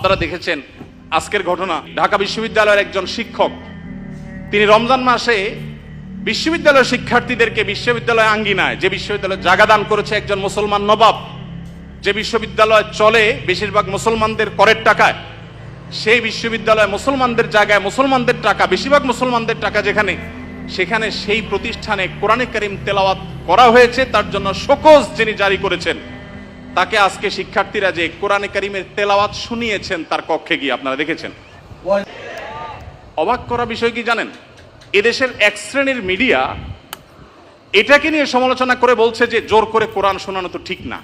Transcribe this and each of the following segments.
আপনারা দেখেছেন আজকের ঘটনা, ঢাকা বিশ্ববিদ্যালয়ের একজন শিক্ষক তিনি রমজান মাসে বিশ্ববিদ্যালয়ের শিক্ষার্থীদেরকে বিশ্ববিদ্যালয় আঙ্গিনায়, যে বিশ্ববিদ্যালয়ে জায়গা দান করেছে একজন মুসলমান নবাব, যে বিশ্ববিদ্যালয় চলে বেশিরভাগ মুসলমানদের করের টাকায়, সেই বিশ্ববিদ্যালয় মুসলমানদের জায়গায় মুসলমানদের টাকা, বেশিরভাগ মুসলমানদের টাকা যেখানে, সেখানে সেই প্রতিষ্ঠানে কোরআনে কারীম তেলাওয়াত করা হয়েছে। তার জন্য শোকজ যিনি জারি করেছেন, তাকে আজকে শিক্ষার্থীরা যে কোরআনে কারীমের তেলাওয়াত শুনিয়েছেন তার কক্ষে গিয়ে, আপনারা দেখেছেন। অবাক করা বিষয় কি জানেন, এদেশের এক শ্রেণীর মিডিয়া এটাকে নিয়ে সমালোচনা করে বলছে যে জোর করে কোরআন শোনানো তো ঠিক না।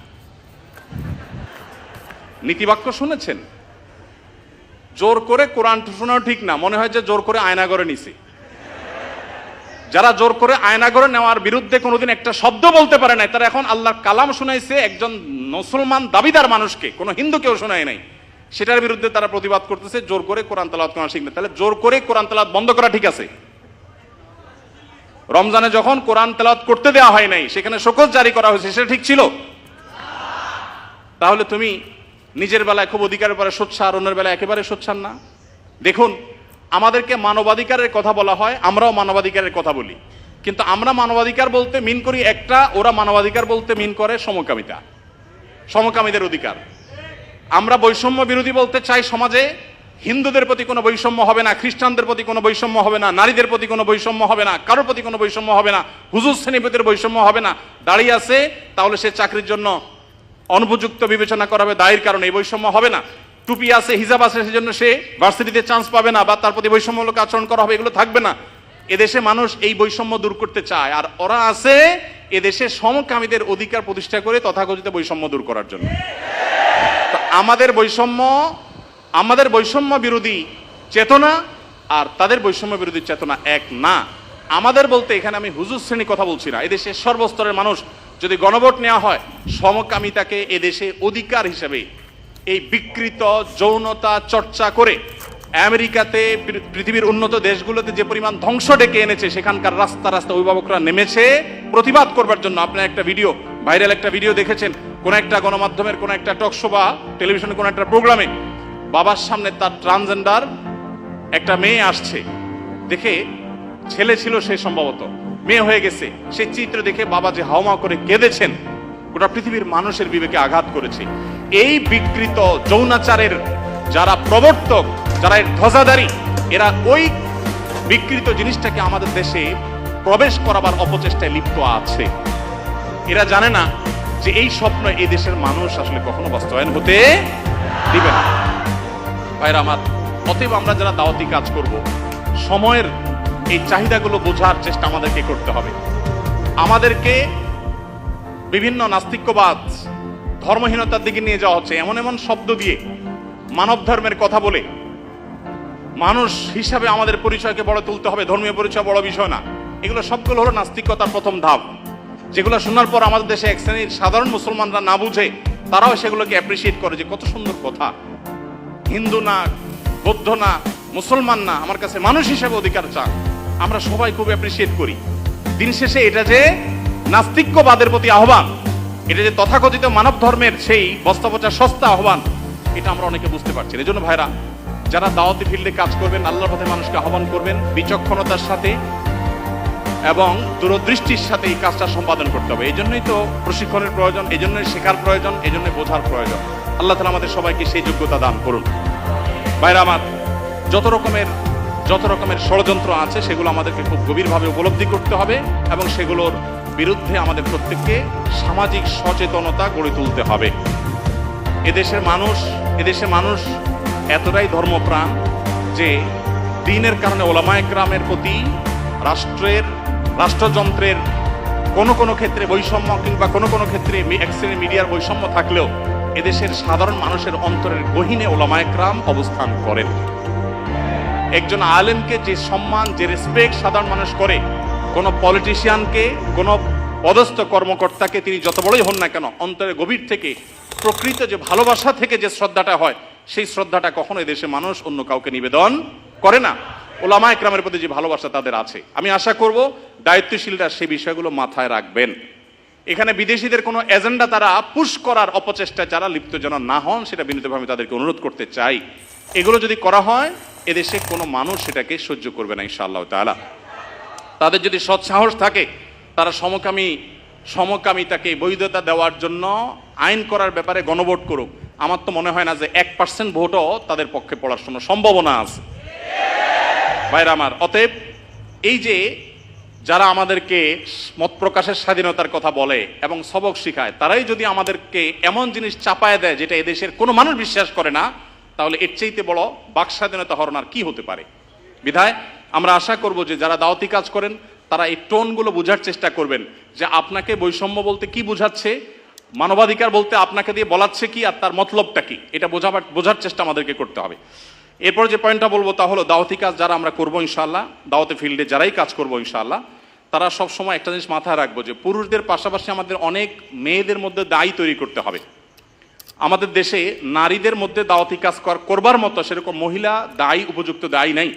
নীতিবাক্য শুনেছেন? জোর করে কোরআন শোনানো ঠিক না, মনে হয় যে জোর করে আয়নাঘরে নিছে। যারা জোর করে আয়নাঘরে নেওয়ার বিরুদ্ধে কোনোদিন একটা শব্দ বলতে পারে নাই, তারা এখন আল্লাহর কালাম শুনাইছে একজন মুসলমান দাবিদার মানুষকে, কোনো হিন্দুকেও শোনায় নাই, সেটার বিরুদ্ধে তারা প্রতিবাদ করতেছে জোর করে কোরআন তেলাওয়াত করা শিখবে। তাহলে জোর করে কোরআন তেলাওয়াত বন্ধ করা ঠিক আছে? রমজানে যখন কোরআন তেলাওয়াত করতে দেওয়া হয় নাই, সেখানে শোকজ জারি করা হয়েছে, সেটা ঠিক ছিল? তাহলে তুমি নিজের বেলায় খুব অধিকারের পরে সোচ্চার, অন্যের বেলায় একেবারে সোচ্চার না। দেখুন, আমাদেরকে মানবাধিকারের কথা বলা হয়, আমরাও মানবাধিকারের কথা বলি, কিন্তু আমরা মানবাধিকার বলতে মিন করি একটা, ওরা মানবাধিকার বলতে মিন করে সমকামিতা, সমকামীদের অধিকার। আমরা বৈষম্য বিরোধী বলতে চাই, সমাজে হিন্দুদের প্রতি কোনো বৈষম্য হবে না, খ্রিস্টানদের প্রতি কোনো বৈষম্য হবে না, নারীদের প্রতি কোনো বৈষম্য হবে না, কারোর প্রতি কোনো বৈষম্য হবে না, হুজুর শ্রেণীপতির বৈষম্য হবে না। দাঁড়িয়ে আছে তাহলে সে চাকরির জন্য অনুপযুক্ত বিবেচনা করা হবে, দায়ের কারণে এই বৈষম্য হবে না। টুপি আছে, হিজাব আছে, সেজন্য সে ভার্সিটিতে চান্স পাবে না বা তার প্রতি বৈষম্যমূলক আচরণ করা হবে, এগুলো থাকবে না। এদেশে মানুষ এই বৈষম্য দূর করতে চায়, আর ওরা আছে এদেশে সমকামীদের অধিকার প্রতিষ্ঠা করে তথাকথিত বৈষম্য দূর করার জন্য। তো আমাদের বৈষম্য বিরোধী চেতনা আর তাদের বৈষম্য বিরোধী চেতনা এক না। আমাদের বলতে এখানে আমি হুজুর শ্রেণী কথা বলছি না, এদেশের সর্বস্তরের মানুষ যদি গণভোট নেওয়া হয়, সমকামিতাকে এদেশে অধিকার হিসেবে এই বিকৃত যৌনতা চর্চা করে আমেরিকাতে, পৃথিবীর উন্নত দেশগুলোতে যে পরিমাণ ধ্বংস ডেকে এনেছে, সেখানকার রাস্তা রাস্তা অভিভাবকরা নেমেছে প্রতিবাদ করবার জন্য। আপনার একটা ভিডিও, ভাইরাল একটা ভিডিও দেখেছেন, কোন একটা গণমাধ্যমের কোন একটা টকশো বা টেলিভিশনের কোন একটা প্রোগ্রামে বাবার সামনে তার ট্রান্সজেন্ডার একটা মেয়ে আসছে, দেখে ছেলে ছিল সে, সম্ভবত মেয়ে হয়ে গেছে, সেই চিত্র দেখে বাবা যে হাওমা করে কেঁদেছেন, গোটা পৃথিবীর মানুষের বিবেকে আঘাত করেছে। এই বিকৃত যৌনাচারের যারা প্রবর্তক, যারা এর ধ্বজাধারী, এরা ওই বিকৃত জিনিসটাকে আমাদের দেশে প্রবেশ করাবার অপচেষ্টায় লিপ্ত আছে। এরা জানে না যে এই স্বপ্ন এই দেশের মানুষ আসলে কখনো বাস্তবায়ন হতে দিবে না। ভাইরা আমার, অতএব আমরা যারা দাওয়াতি কাজ করব, সময়ের এই চাহিদাগুলো বোঝার চেষ্টা আমাদেরকে করতে হবে। আমাদেরকে বিভিন্ন নাস্তিক্যবাদ, ধর্মহীনতার দিকে নিয়ে যাওয়া হচ্ছে, এমন এমন শব্দ দিয়ে, মানব ধর্মের কথা বলে। মানুষ হিসাবে আমাদের পরিচয়কে বড় তুলতে হবে, ধর্মীয় পরিচয় বড় বিষয় না। এগুলো সবগুলো হলো নাস্তিকতার প্রথম ধাপ, যেগুলো শোনার পর আমাদের দেশে এক শ্রেণীর সাধারণ মুসলমানরা না বুঝে তারাও সেগুলোকে অ্যাপ্রিসিয়েট করে যে কত সুন্দর কথা, হিন্দু না, বৌদ্ধ না, মুসলমান না, আমার কাছে মানুষ হিসেবে অধিকার চান। আমরা সবাই খুব অ্যাপ্রিসিয়েট করি। দিন শেষে এটা যে নাস্তিক্যবাদের প্রতি আহ্বান, এটা যে তথাকথিত মানব ধর্মের সেই বস্তাপচা সস্তা আহ্বান, এটা আমরা অনেকে বুঝতে পারছি। এই জন্য ভাইরা, যারা দাওয়াতি ফিল্ডে কাজ করবেন, আল্লাহর পথে মানুষকে আহ্বান করবেন, বিচক্ষণতার সাথে এবং দূরদৃষ্টির সাথে এই কাজটা সম্পাদন করতে হবে। এই জন্যই তো প্রশিক্ষণের প্রয়োজন, এই জন্যই শেখার প্রয়োজন, এই জন্যই বোঝার প্রয়োজন। আল্লাহ তাআলা আমাদের সবাইকে সেই যোগ্যতা দান করুন। ভাইরা আমার, যত রকমের ষড়যন্ত্র আছে সেগুলো আমাদেরকে খুব গভীরভাবে উপলব্ধি করতে হবে এবং সেগুলোর বিরুদ্ধে আমাদের প্রত্যেককে সামাজিক সচেতনতা গড়ে তুলতে হবে। এদেশে মানুষ এতটাই ধর্মপ্রাণ যে দ্বীনের কারণে ওলামায়ে কেরামের প্রতি রাষ্ট্রযন্ত্রের কোনো ক্ষেত্রে বৈষম্য কিংবা কোনো ক্ষেত্রে এক শ্রেণীর মিডিয়ার বৈষম্য থাকলেও এদেশের সাধারণ মানুষের অন্তরের গহীনে ওলামায়ে কেরাম অবস্থান করেন। একজন আলেমকে যে সম্মান, যে রেসপেক্ট সাধারণ মানুষ করে, কোনো পলিটিশিয়ানকে, কোনো পদস্থ কর্মকর্তাকে তিনি যত বড়ই হন না কেন, অন্তরের গভীর থেকে প্রকৃত যে ভালোবাসা থেকে যে শ্রদ্ধাটা হয়, সেই শ্রদ্ধাটা কখনো এদেশে মানুষ অন্য কাউকে নিবেদন করে না। ওলামায়ে কেরামের প্রতি যে ভালোবাসা তাদের আছে, আমি আশা করব দায়িত্বশীলরা সেই বিষয়গুলো মাথায় রাখবেন। এখানে বিদেশিদের কোনো এজেন্ডা তারা পুশ করার অপচেষ্টায় যারা লিপ্ত যেন না হন, সেটা বিনীতভাবে তাদেরকে অনুরোধ করতে চাই। এগুলো যদি করা হয়, এদেশে কোনো মানুষ সেটাকে সহ্য করবে না ইনশাআল্লাহ তাআলা। তাদের যদি সৎসাহস থাকে, তারা সমকামিতাকে বৈধতা দেওয়ার জন্য আইন করার ব্যাপারে গণভোট করুক। আমার তো মনে হয় না যে 1% ভোটও তাদের পক্ষে পড়ার কোনো সম্ভাবনা আছে। ভাইরা আমার, অতএব এই যে যারা আমাদেরকে মত প্রকাশের স্বাধীনতার কথা বলে এবং সবক শিখায়, তারাই যদি আমাদেরকে এমন জিনিস চাপায় দেয় যেটা এদেশের কোনো মানুষ বিশ্বাস করে না, তাহলে এর চাইতে বড় বাক স্বাধীনতা হরণ আর কি হতে পারে। বিধায় আমরা আশা করব যে যারা দাওয়াতি কাজ করেন তারা এই টোনগুলো বোঝার চেষ্টা করবেন, যে আপনাকে বৈষম্য বলতে কি বোঝাচ্ছে, মানবাধিকার বলতে আপনাকে দিয়ে বলাচ্ছে কি, আর তার মতলবটা কি, এটা বোঝার চেষ্টা আমাদেরকে করতে হবে। এরপর যে পয়েন্টটা বলবো তা হলো, দাওয়াতি কাজ যারা আমরা করবো ইনশাআল্লাহ, দাওয়াতি ফিল্ডে যারাই কাজ করবো ইনশাআল্লাহ, তারা সব সময় একটা জিনিস মাথায় রাখবো যে পুরুষদের পাশাপাশি আমাদের অনেক মেয়েদের মধ্যে দায়ী তৈরি করতে হবে। আমাদের দেশে নারীদের মধ্যে দাওয়াতি কাজ করবার মতো সেরকম মহিলা দায়ী, উপযুক্ত দায়ী নাই।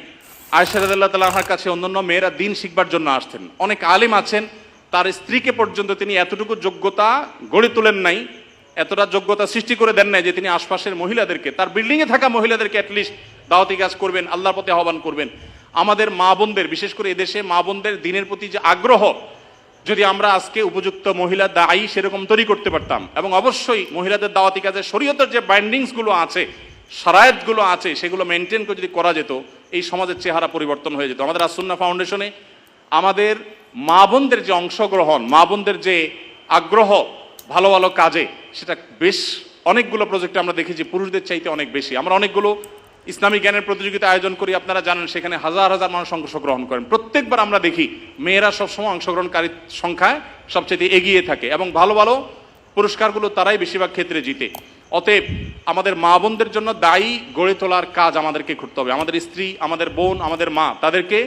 আয়েশা রাদিয়াল্লাহু তাআলার কাছে অন্যান্য মেয়েরা দিন শিখবার জন্য আসতেন। অনেক আলেম আছেন, তার স্ত্রীকে পর্যন্ত তিনি এতটুকু যোগ্যতা গড়ে তোলেন নাই, এতটা যোগ্যতা সৃষ্টি করে দেন নাই যে তিনি আশপাশের মহিলাদেরকে, তার বিল্ডিংয়ে থাকা মহিলাদেরকে অ্যাটলিস্ট দাওয়াতি কাজ করবেন, আল্লাহর পথে আহ্বান করবেন। আমাদের মা বোনদের, বিশেষ করে এদেশে মা বোনদের দিনের প্রতি যে আগ্রহ, যদি আমরা আজকে উপযুক্ত মহিলা দায়ী সেরকম তৈরি করতে পারতাম, এবং অবশ্যই মহিলাদের দাওয়াতি কাজে শরীয়তের যে বাইন্ডিংসগুলো আছে, শারায়েতগুলো আছে, সেগুলো মেনটেন করে যদি করা যেত, এই সমাজের চেহারা পরিবর্তন হয়ে যেত। আমাদের আসুন্নাহ ফাউন্ডেশনে আমাদের মা বোনদের যে অংশগ্রহণ, মা বোনদের যে আগ্রহ ভালো ভালো কাজে, সেটা বেশ অনেকগুলো প্রজেক্টে আমরা দেখেছি পুরুষদের চাইতে অনেক বেশি। আমরা অনেকগুলো ইসলামী জ্ঞানের প্রতিযোগিতা আয়োজন করি, আপনারা জানেন, সেখানে হাজার হাজার মানুষ অংশগ্রহণ করেন। প্রত্যেকবার আমরা দেখি মেয়েরা সবসময় অংশগ্রহণকারীর সংখ্যায় সবচেয়ে এগিয়ে থাকে, এবং ভালো ভালো পুরস্কারগুলো তারাই বেশিরভাগ ক্ষেত্রে জিতে। অতএব আমাদের মা বোনদের জন্য দায়ী গড়ে তোলার কাজ আমাদেরকে করতে হবে। আমাদের স্ত্রী, আমাদের বোন, আমাদের মা, তাদেরকে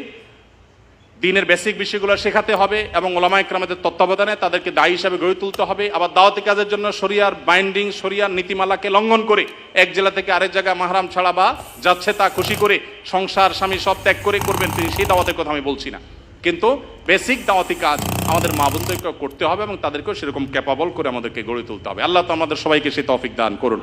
দিনের বেসিক বিষয়গুলো শেখাতে হবে, এবং ওলামায়ে কেরামদের তত্ত্বাবধানে তাদেরকে দায়ী হিসাবে গড়ে তুলতে হবে। আবার দাওয়াতি কাজের জন্য শরিয়ার বাইন্ডিং, শরিয়ার নীতিমালাকে লঙ্ঘন করে এক জেলা থেকে আরেক জায়গায় মাহরাম ছাড়া বা যাচ্ছে তা খুশি করে সংসার স্বামী সব ত্যাগ করে করবেন তিনি, সেই দাওয়াতের কথা আমি বলছি না, কিন্তু বেসিক দাওয়াতি কাজ আমাদের মা বোনদেরকে করতে হবে, এবং তাদেরকেও সেরকম ক্যাপাবল করে আমাদেরকে গড়ে তুলতে হবে। আল্লাহ তো আমাদের সবাইকে সেই তৌফিক দান করুন।